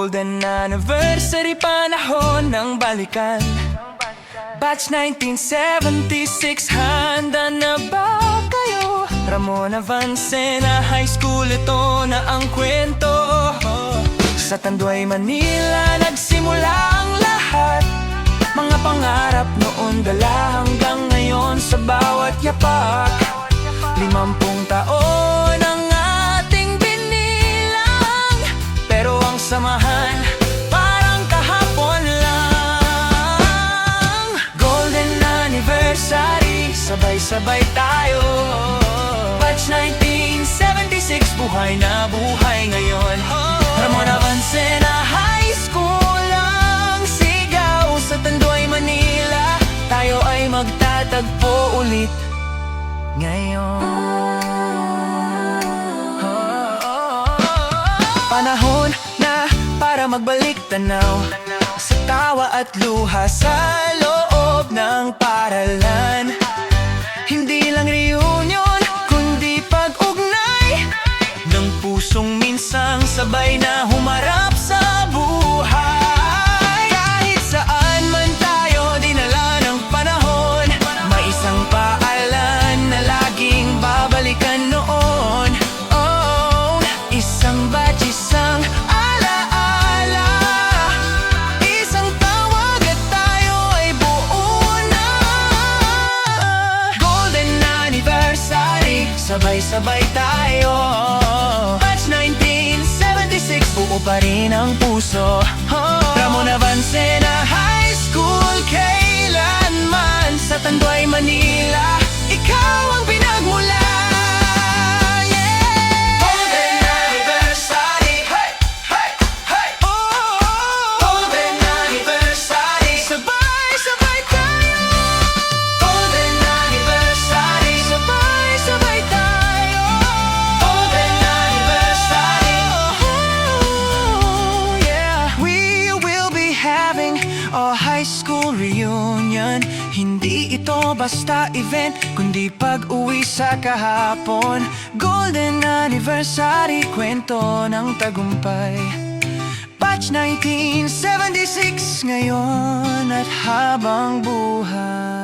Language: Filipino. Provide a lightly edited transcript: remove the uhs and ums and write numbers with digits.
Golden anniversary, panahon ng balikan. Batch 1976, handa na ba kayo? Ramon Avancena High School, ito na ang kwento. Sa Tanduay, Manila, nagsimula ang lahat. Mga pangarap noon dala hanggang ngayon sa bawat yapak. 50 taon ang ating binilang, pero ang samahan parang kahapon lang. Golden anniversary, sabay-sabay tayo. Batch 1976, buhay na buhay ngayon. Ramon Avancena High School ang sigaw sa Tanduay, Manila. Tayo ay magtatagpo ulit ngayon. Panahon na para magbalik tanaw sa tawa at luha sa loob ng paaralan. Hindi lang reunion, kundi pag-ugnay ng pusong minsang sabay na humarap sa buhay. Kahit saan man tayo dinala ng panahon, may isang paalan na laging babalikan noon. Oh, isang batch, isang alaala, isang tawag at tayo ay buo na. Golden anniversary, sabay-sabay tayo. Batch 1976, buo pa rin ang puso. Ramon Avancena High School, kailanman sa Tanduay, Manila, ikaw ang pinagmula. Golden anniversary, hey, hey, hey. Golden anniversary, sabay-sabay tayo. Golden anniversary, sabay-sabay tayo. Golden anniversary, yeah. We will be having a high school reunion. Hindi ito basta event, kundi pag-uwi sa kahapon. Golden anniversary, kwento ng tagumpay. Batch 1976 ngayon at habang buhay.